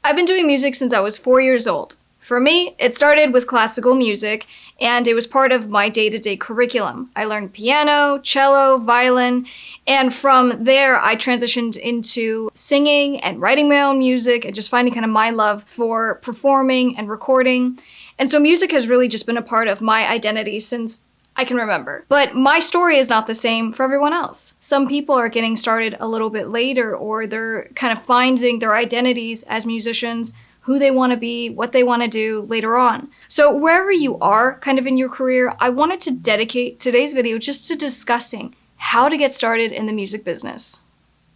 I've been doing music since I was 4 years old. For me, it started with classical music, and it was part of my day-to-day curriculum. I learned piano, cello, violin, and from there I transitioned into singing and writing my own music and just finding kind of my love for performing and recording. And so music has really just been a part of my identity since I can remember. But my story is not the same for everyone else. Some people are getting started a little bit later, or they're kind of finding their identities as musicians, who they want to be, what they want to do later on. So wherever you are kind of in your career, I wanted to dedicate today's video just to discussing how to get started in the music business.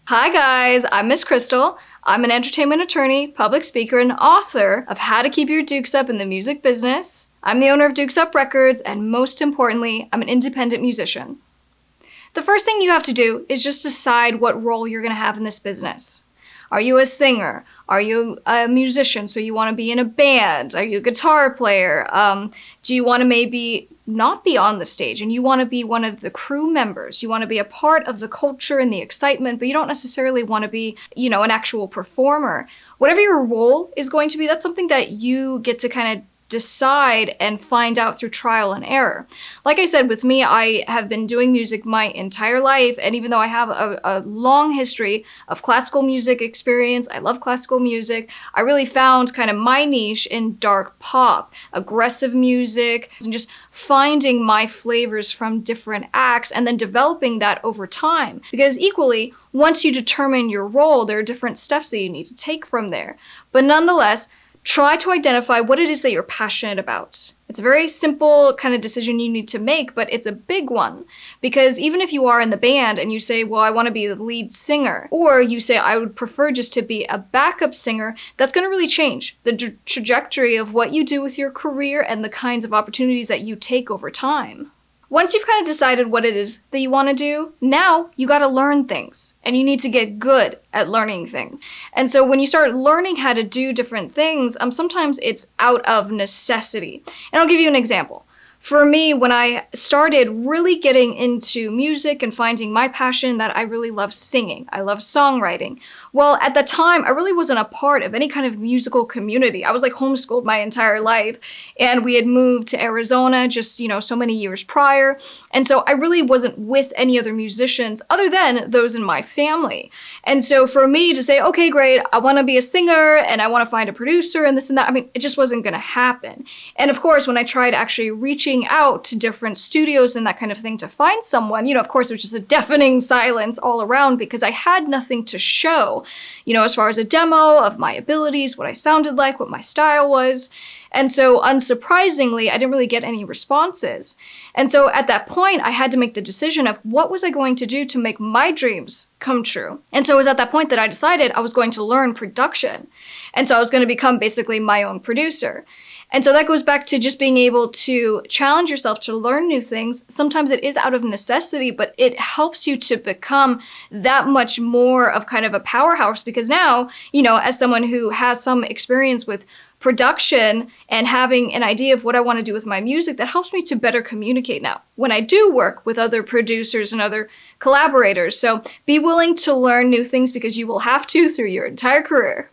Hi guys, I'm Miss Krystle. I'm an entertainment attorney, public speaker, and author of How to Keep Your Dukes Up in the Music Business. I'm the owner of Dukes Up Records, and most importantly, I'm an independent musician. The first thing you have to do is just decide what role you're going to have in this business. Are you a singer? Are you a musician, so you want to be in a band? Are you a guitar player? Do you want to maybe not be on the stage and you want to be one of the crew members? You want to be a part of the culture and the excitement, but you don't necessarily want to be, an actual performer. Whatever your role is going to be, that's something that you get to kind of decide and find out through trial and error. Like I said, with me, I have been doing music my entire life, and even though I have a long history of classical music experience, I love classical music, I really found kind of my niche in dark pop, aggressive music, and just finding my flavors from different acts and then developing that over time. Because equally, once you determine your role, there are different steps that you need to take from there. But nonetheless, try to identify what it is that you're passionate about. It's a very simple kind of decision you need to make, but it's a big one. Because even if you are in the band and you say, well, I want to be the lead singer, or you say, I would prefer just to be a backup singer, that's going to really change the trajectory of what you do with your career and the kinds of opportunities that you take over time. Once you've kind of decided what it is that you want to do, now you got to learn things and you need to get good at learning things. And so when you start learning how to do different things, sometimes it's out of necessity. And I'll give you an example. For me, when I started really getting into music and finding my passion, that I really love singing. I love songwriting. Well, at the time, I really wasn't a part of any kind of musical community. I was like homeschooled my entire life, and we had moved to Arizona just, so many years prior. And so I really wasn't with any other musicians other than those in my family. And so for me to say, okay, great, I want to be a singer and I want to find a producer and this and that, it just wasn't going to happen. And of course, when I tried actually reaching out to different studios and that kind of thing to find someone, of course, it was just a deafening silence all around because I had nothing to show, as far as a demo of my abilities, what I sounded like, what my style was. And so unsurprisingly, I didn't really get any responses. And so at that point, I had to make the decision of what was I going to do to make my dreams come true. And so it was at that point that I decided I was going to learn production. And so I was going to become basically my own producer. And so that goes back to just being able to challenge yourself to learn new things. Sometimes it is out of necessity, but it helps you to become that much more of kind of a powerhouse because now, as someone who has some experience with production and having an idea of what I want to do with my music, that helps me to better communicate now when I do work with other producers and other collaborators. So be willing to learn new things because you will have to through your entire career.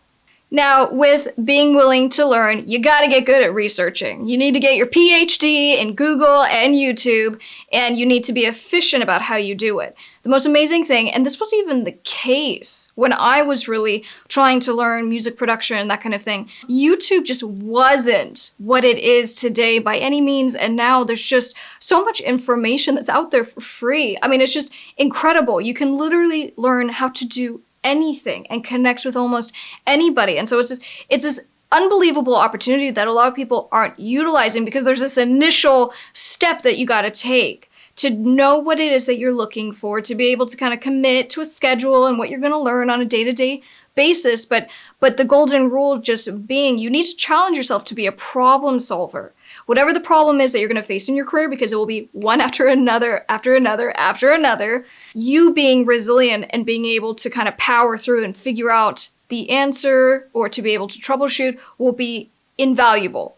Now, with being willing to learn, you gotta get good at researching. You need to get your PhD in Google and YouTube, and you need to be efficient about how you do it. The most amazing thing, and this wasn't even the case when I was really trying to learn music production and that kind of thing, YouTube just wasn't what it is today by any means, and now there's just so much information that's out there for free. It's just incredible. You can literally learn how to do anything and connect with almost anybody. And so it's this unbelievable opportunity that a lot of people aren't utilizing because there's this initial step that you got to take to know what it is that you're looking for, to be able to kind of commit to a schedule and what you're going to learn on a day-to-day basis. But the golden rule just being you need to challenge yourself to be a problem solver. Whatever the problem is that you're going to face in your career, because it will be one after another, after another, after another, you being resilient and being able to kind of power through and figure out the answer or to be able to troubleshoot will be invaluable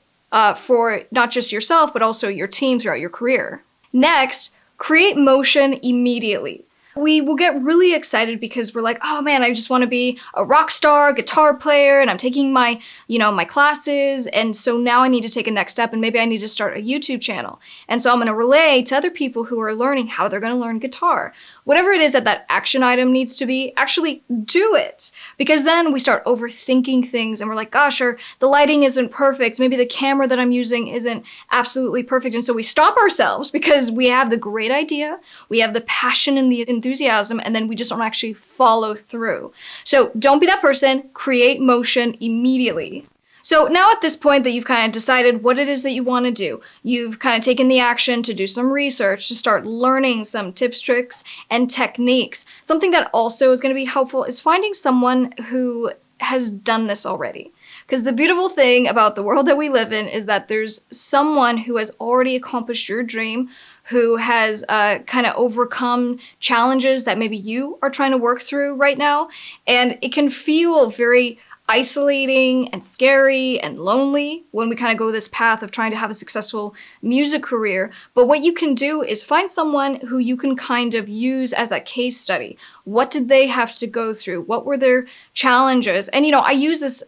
for not just yourself, but also your team throughout your career. Next, create motion immediately. We will get really excited because we're like, oh man, I just want to be a rock star guitar player and I'm taking my, my classes. And so now I need to take a next step and maybe I need to start a YouTube channel. And so I'm going to relay to other people who are learning how they're going to learn guitar. Whatever it is that action item needs to be, actually do it. Because then we start overthinking things and we're like, gosh, or the lighting isn't perfect. Maybe the camera that I'm using isn't absolutely perfect. And so we stop ourselves because we have the great idea, we have the passion and the enthusiasm, and then we just don't actually follow through. So don't be that person, create motion immediately. So now at this point that you've kind of decided what it is that you want to do, you've kind of taken the action to do some research, to start learning some tips, tricks, and techniques. Something that also is going to be helpful is finding someone who has done this already. Because the beautiful thing about the world that we live in is that there's someone who has already accomplished your dream, who has kind of overcome challenges that maybe you are trying to work through right now. And it can feel very isolating and scary and lonely when we kind of go this path of trying to have a successful music career. But what you can do is find someone who you can kind of use as that case study. What did they have to go through? What were their challenges? And I use this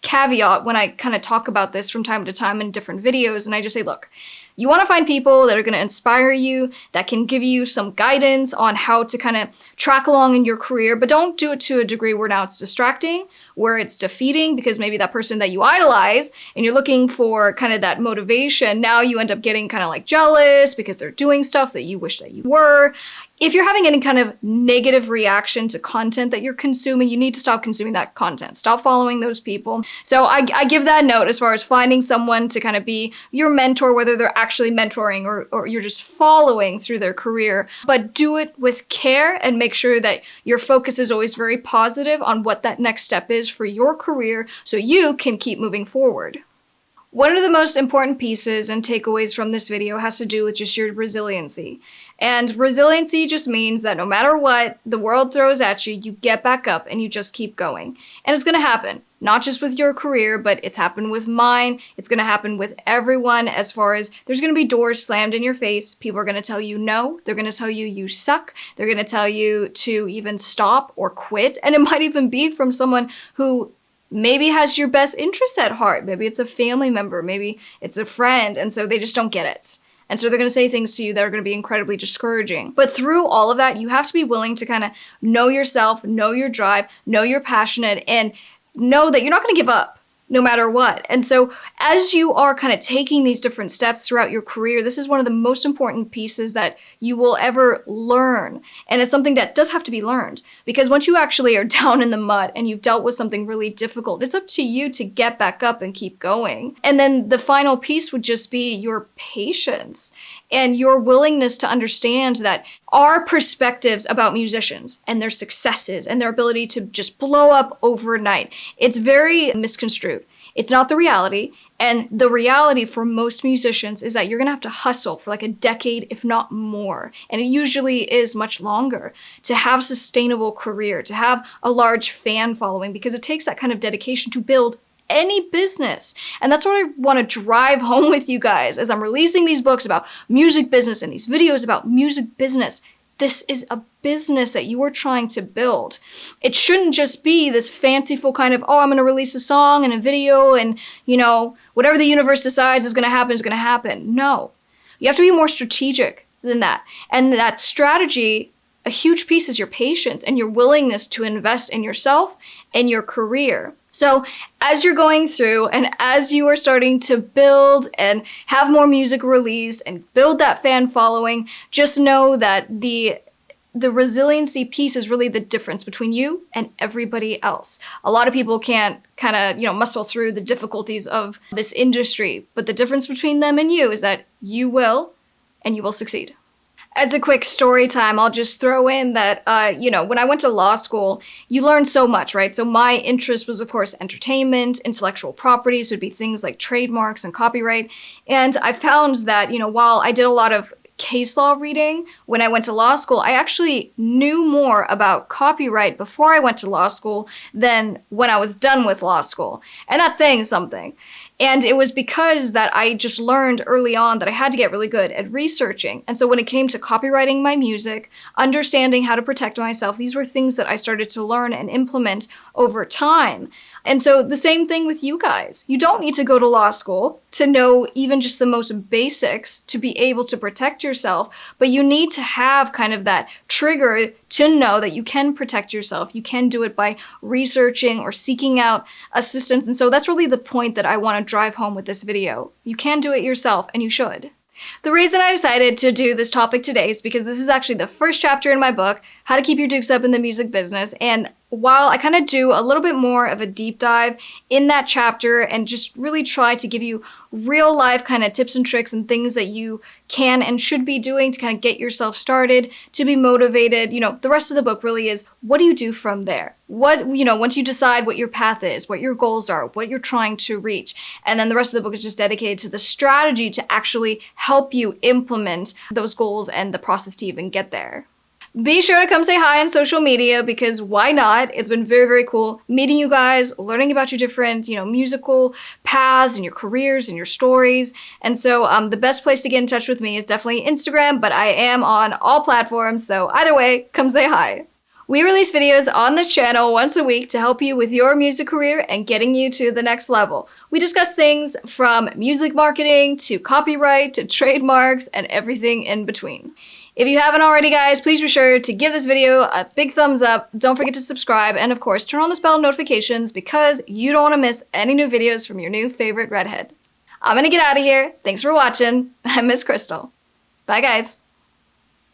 caveat when I kind of talk about this from time to time in different videos, and I just say, look, you want to find people that are going to inspire you, that can give you some guidance on how to kind of track along in your career, but don't do it to a degree where now it's distracting, where it's defeating, because maybe that person that you idolize and you're looking for kind of that motivation, now you end up getting kind of like jealous because they're doing stuff that you wish that you were. If you're having any kind of negative reaction to content that you're consuming, you need to stop consuming that content. Stop following those people. So I give that note as far as finding someone to kind of be your mentor, whether they're actually mentoring or you're just following through their career. But do it with care and make sure that your focus is always very positive on what that next step is for your career so you can keep moving forward. One of the most important pieces and takeaways from this video has to do with just your resiliency. And resiliency just means that no matter what the world throws at you, you get back up and you just keep going. And it's going to happen, not just with your career, but it's happened with mine. It's going to happen with everyone as far as there's going to be doors slammed in your face. People are going to tell you no. They're going to tell you you suck. They're going to tell you to even stop or quit. And it might even be from someone who maybe has your best interests at heart. Maybe it's a family member, maybe it's a friend, and so they just don't get it. And so they're going to say things to you that are going to be incredibly discouraging. But through all of that, you have to be willing to kind of know yourself, know your drive, know you're passionate, and know that you're not going to give up no matter what. And so as you are kind of taking these different steps throughout your career, this is one of the most important pieces that you will ever learn. And it's something that does have to be learned, because once you actually are down in the mud and you've dealt with something really difficult, it's up to you to get back up and keep going. And then the final piece would just be your patience and your willingness to understand that our perspectives about musicians and their successes and their ability to just blow up overnight, it's very misconstrued. It's not the reality. And the reality for most musicians is that you're going to have to hustle for like a decade, if not more. And it usually is much longer to have a sustainable career, to have a large fan following, because it takes that kind of dedication to build any business. And that's what I want to drive home with you guys as I'm releasing these books about music business and these videos about music business. This is a business that you are trying to build. It shouldn't just be this fanciful kind of, oh, I'm going to release a song and a video and, whatever the universe decides is going to happen is going to happen. No, you have to be more strategic than that. And that strategy, a huge piece is your patience and your willingness to invest in yourself and your career. So as you're going through and as you are starting to build and have more music released and build that fan following, just know that the resiliency piece is really the difference between you and everybody else. A lot of people can't kind of, muscle through the difficulties of this industry, but the difference between them and you is that you will, and you will succeed. As a quick story time, I'll just throw in that, when I went to law school, you learn so much, right? So my interest was, of course, entertainment, intellectual properties would be things like trademarks and copyright. And I found that, while I did a lot of case law reading when I went to law school. I actually knew more about copyright before I went to law school than when I was done with law school. And that's saying something. And it was because that I just learned early on that I had to get really good at researching. And so when it came to copywriting my music, understanding how to protect myself, these were things that I started to learn and implement over time. And so the same thing with you guys. You don't need to go to law school to know even just the most basics to be able to protect yourself, but you need to have kind of that trigger to know that you can protect yourself. You can do it by researching or seeking out assistance. And so that's really the point that I want to drive home with this video. You can do it yourself, and you should. The reason I decided to do this topic today is because this is actually the first chapter in my book, How to Keep Your Dukes Up in the Music Business. And while I kind of do a little bit more of a deep dive in that chapter and just really try to give you real life kind of tips and tricks and things that you can and should be doing to kind of get yourself started, to be motivated, the rest of the book really is, what do you do from there? Once you decide what your path is, what your goals are, what you're trying to reach, and then the rest of the book is just dedicated to the strategy to actually help you implement those goals and the process to even get there. Be sure to come say hi on social media, because why not? It's been very, very cool meeting you guys, learning about your different, musical paths and your careers and your stories. And so the best place to get in touch with me is definitely Instagram, but I am on all platforms. So either way, come say hi. We release videos on this channel once a week to help you with your music career and getting you to the next level. We discuss things from music marketing to copyright to trademarks and everything in between. If you haven't already, guys, please be sure to give this video a big thumbs up. Don't forget to subscribe and, of course, turn on the bell notifications because you don't want to miss any new videos from your new favorite redhead. I'm gonna get out of here. Thanks for watching. I'm Miss Krystle. Bye, guys.